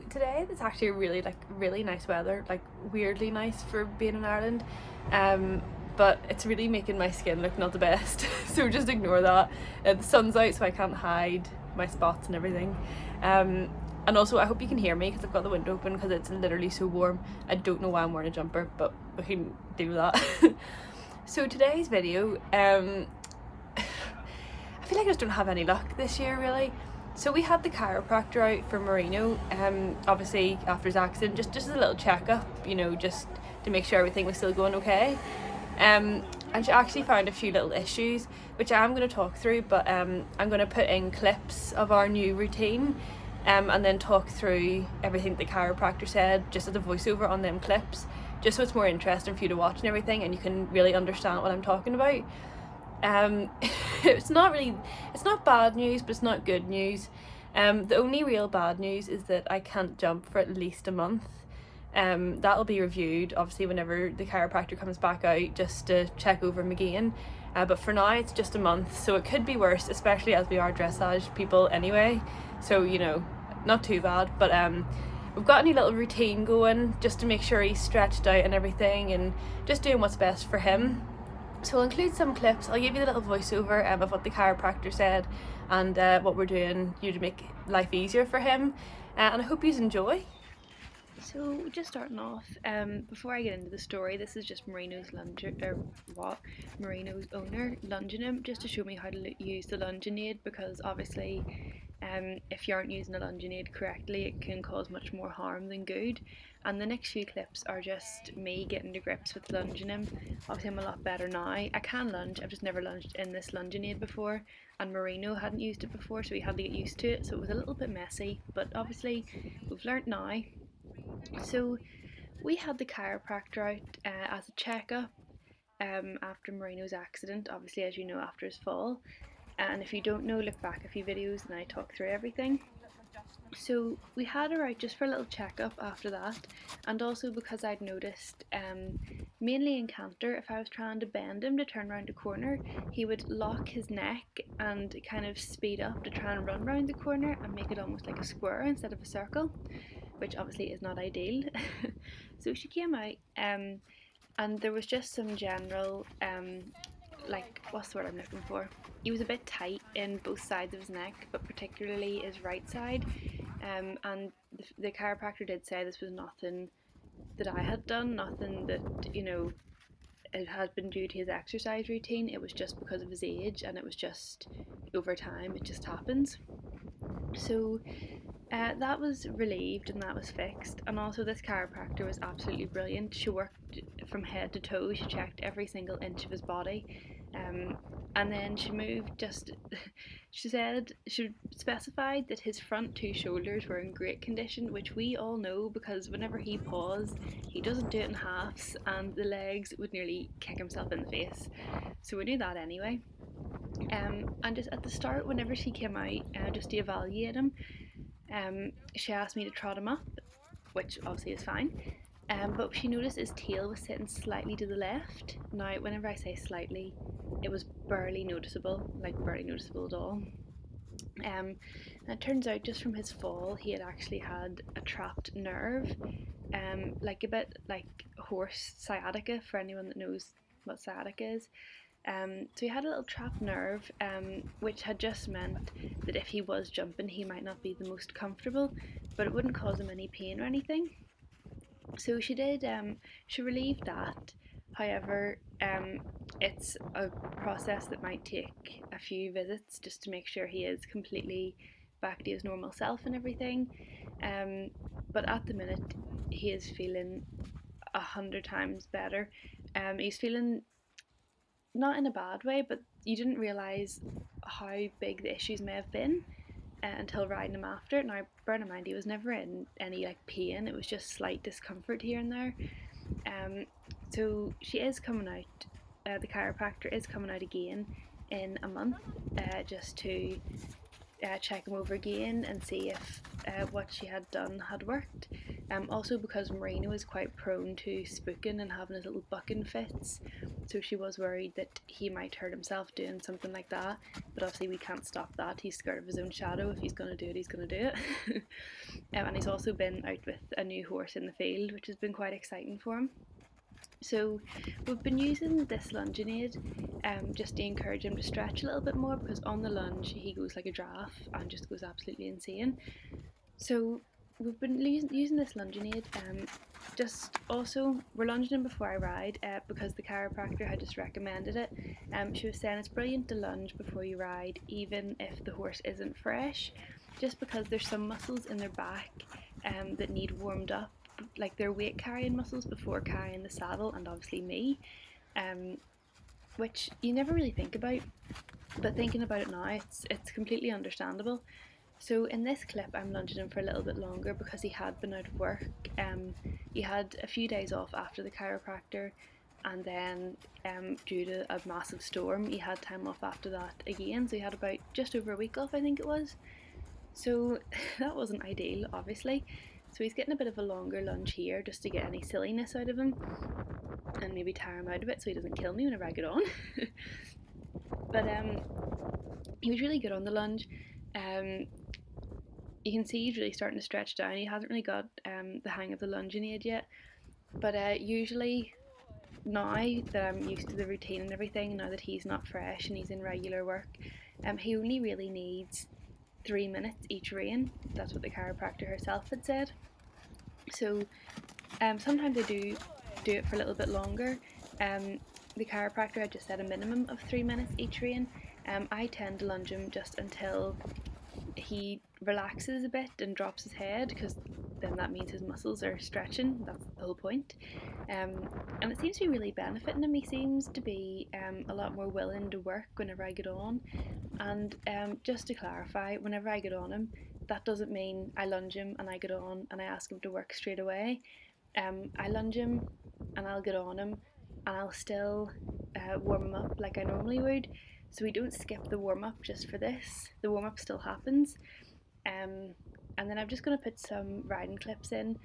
today it's actually really nice weather, like weirdly nice for being in Ireland. But it's really making my skin look not the best, so just ignore that. The sun's out, so I can't hide my spots and everything. And also, I hope you can hear me because I've got the window open because it's literally so warm. I don't know why I'm wearing a jumper, but we can do that. So today's video, I feel like I just don't have any luck this year, really. So we had the chiropractor out for Marino, obviously after his accident, just as a little checkup, just to make sure everything was still going okay. And she actually found a few little issues, which I'm going to talk through, but I'm going to put in clips of our new routine, and then talk through everything the chiropractor said, just as a voiceover on them clips, just so it's more interesting for you to watch and everything, and you can really understand what I'm talking about. It's not bad news, but it's not good news. The only real bad news is that I can't jump for at least a month. That'll be reviewed obviously whenever the chiropractor comes back out, just to check over him again. But for now it's just a month, so it could be worse, especially as we are dressage people anyway. So not too bad. But we've got a new little routine going just to make sure he's stretched out and everything, and just doing what's best for him. So I'll include some clips. I'll give you a little voiceover of what the chiropractor said and what we're doing to make life easier for him. And I hope you enjoy. So just starting off, before I get into the story, this is just Marino's Marino's owner lunging him, just to show me how to use the lunging aid, because obviously if you aren't using a lunging aid correctly, it can cause much more harm than good. And the next few clips are just me getting to grips with lunging him. Obviously I'm a lot better now. I can lunge, I've just never lunged in this lunging aid before, and Marino hadn't used it before, so he had to get used to it, so it was a little bit messy, but obviously we've learnt now. So we had the chiropractor out as a checkup after Marino's accident, obviously, as you know, after his fall. And if you don't know, look back a few videos and I talk through everything. So we had her out just for a little checkup after that, and also because I'd noticed, mainly in canter, if I was trying to bend him to turn around a corner, he would lock his neck and kind of speed up to try and run round the corner and make it almost like a square instead of a circle, which obviously is not ideal. So she came out, and there was just some general, what's the word I'm looking for? He was a bit tight in both sides of his neck, but particularly his right side. And the chiropractor did say this was nothing that I had done, nothing that, it had been due to his exercise routine. It was just because of his age, and it was just over time, it just happens. So that was relieved and that was fixed. And also, this chiropractor was absolutely brilliant. She worked from head to toe, she checked every single inch of his body. And then she she specified that his front two shoulders were in great condition, which we all know, because whenever he paws, he doesn't do it in halves, and the legs would nearly kick himself in the face. So we knew that anyway. And just at the start, whenever she came out, just to evaluate him, she asked me to trot him up, which obviously is fine. But she noticed his tail was sitting slightly to the left. Now, whenever I say slightly, it was barely noticeable, like barely noticeable at all. And it turns out, just from his fall, he had actually had a trapped nerve, like a bit like horse sciatica, for anyone that knows what sciatica is. So he had a little trapped nerve, which had just meant that if he was jumping, he might not be the most comfortable, but it wouldn't cause him any pain or anything. So she did, she relieved that. However, it's a process that might take a few visits just to make sure he is completely back to his normal self and everything. But at the minute, he is feeling 100 times better. He's feeling, not in a bad way, but you didn't realise how big the issues may have been until riding him after. Now, bear in mind, he was never in any pain, it was just slight discomfort here and there. So she is coming out, the chiropractor is coming out again in a month, just to check him over again and see if what she had done had worked. Also because Marino is quite prone to spooking and having his little bucking fits, so she was worried that he might hurt himself doing something like that. But obviously we can't stop that. He's scared of his own shadow. If he's going to do it, he's going to do it. And he's also been out with a new horse in the field, which has been quite exciting for him. So we've been using this lungeonade just to encourage him to stretch a little bit more, because on the lunge he goes like a giraffe and just goes absolutely insane. So we've been using this lungeonade. Just also, we're lunging him before I ride because the chiropractor had just recommended it. She was saying it's brilliant to lunge before you ride, even if the horse isn't fresh, just because there's some muscles in their back that need warmed up, like their weight carrying muscles before carrying the saddle, and obviously me, um, which you never really think about. But thinking about it now, it's completely understandable. So in this clip, I'm lunging him for a little bit longer because he had been out of work. He had a few days off after the chiropractor, and then due to a massive storm, he had time off after that again. So he had about just over a week off, I think it was. So that wasn't ideal, obviously. So he's getting a bit of a longer lunge here just to get any silliness out of him and maybe tire him out a bit so he doesn't kill me whenever I get on. But he was really good on the lunge. Um, you can see he's really starting to stretch down. He hasn't really got the hang of the lunging aid yet. But usually now that I'm used to the routine and everything, now that he's not fresh and he's in regular work, he only really needs 3 minutes each rein. That's what the chiropractor herself had said. So sometimes I do it for a little bit longer. The chiropractor had just said a minimum of 3 minutes each rein. I tend to lunge him just until he relaxes a bit and drops his head, because then that means his muscles are stretching. That's the whole point. And it seems to be really benefiting him. He seems to be a lot more willing to work whenever I get on. And just to clarify, whenever I get on him, that doesn't mean I lunge him and I get on and I ask him to work straight away. I lunge him and I'll get on him and I'll still warm him up like I normally would. So we don't skip the warm up just for this. The warm up still happens. And then I'm just going to put some riding clips in.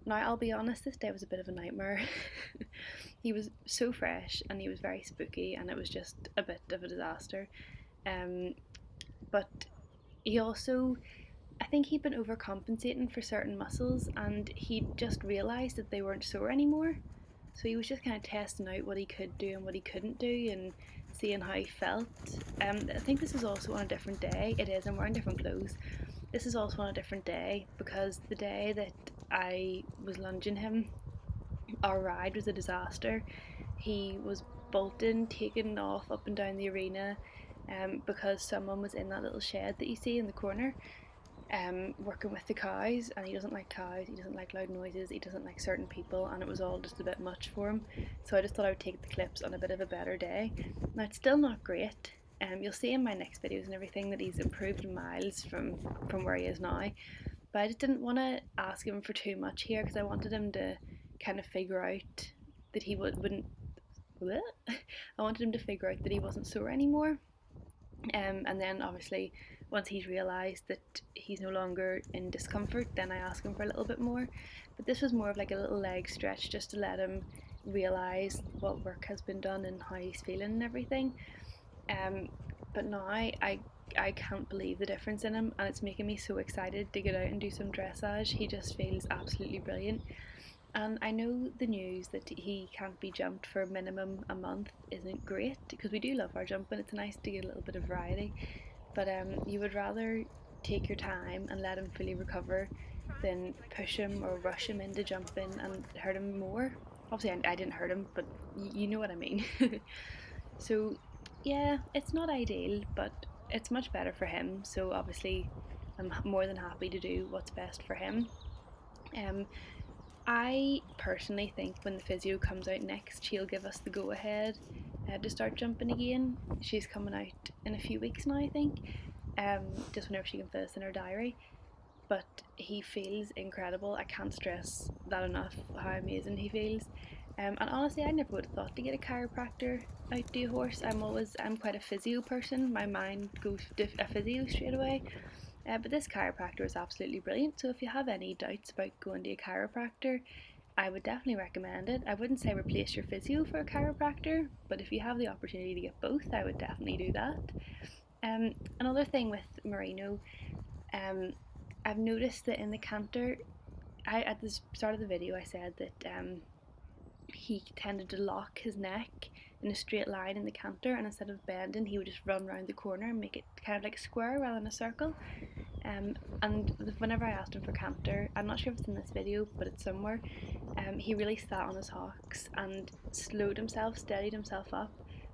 Now, I'll be honest, this day was a bit of a nightmare. He was so fresh and he was very spooky, and it was just a bit of a disaster. Um, but he also, I think he'd been overcompensating for certain muscles, and he just realised that they weren't sore anymore. So he was just kind of testing out what he could do and what he couldn't do, and seeing how he felt. I think this is also on a different day. It is, I'm wearing different clothes. This is also on a different day, because the day that I was lunging him, our ride was a disaster. He was bolting, taking off up and down the arena, because someone was in that little shed that you see in the corner, working with the cows, and he doesn't like cows, he doesn't like loud noises, he doesn't like certain people, and it was all just a bit much for him. So I just thought I would take the clips on a bit of a better day. Now, it's still not great. You'll see in my next videos and everything that he's improved miles from where he is now. But I just didn't want to ask him for too much here, because I wanted him to kind of figure out that he wouldn't. Bleh. I wanted him to figure out that he wasn't sore anymore. And then obviously, once he's realised that he's no longer in discomfort, then I ask him for a little bit more. But this was more of like a little leg stretch, just to let him realise what work has been done and how he's feeling and everything. Um, but now I can't believe the difference in him, and it's making me so excited to get out and do some dressage. He just feels absolutely brilliant. And I know the news that he can't be jumped for minimum a month isn't great, because we do love our jumping. It's nice to get a little bit of variety, but you would rather take your time and let him fully recover than push him or rush him into jumping and hurt him more. Obviously, I didn't hurt him, but you know what I mean. So, yeah, it's not ideal, but it's much better for him. So, obviously, I'm more than happy to do what's best for him. Um, I personally think when the physio comes out next, she'll give us the go ahead to start jumping again. She's coming out in a few weeks now, I think, just whenever she can fit us in her diary. But he feels incredible. I can't stress that enough, how amazing he feels. And honestly, I never would have thought to get a chiropractor out to a horse. I'm quite a physio person. My mind goes to a physio straight away. But this chiropractor is absolutely brilliant. So if you have any doubts about going to a chiropractor, I would definitely recommend it. I wouldn't say replace your physio for a chiropractor, but if you have the opportunity to get both, I would definitely do that. Another thing with Merino, um, I've noticed that in the canter, at the start of the video, I said that he tended to lock his neck in a straight line in the canter, and instead of bending, he would just run around the corner and make it kind of like a square rather than a circle. And whenever I asked him for canter, I'm not sure if it's in this video, but it's somewhere. He really sat on his hocks and slowed himself, steadied himself up,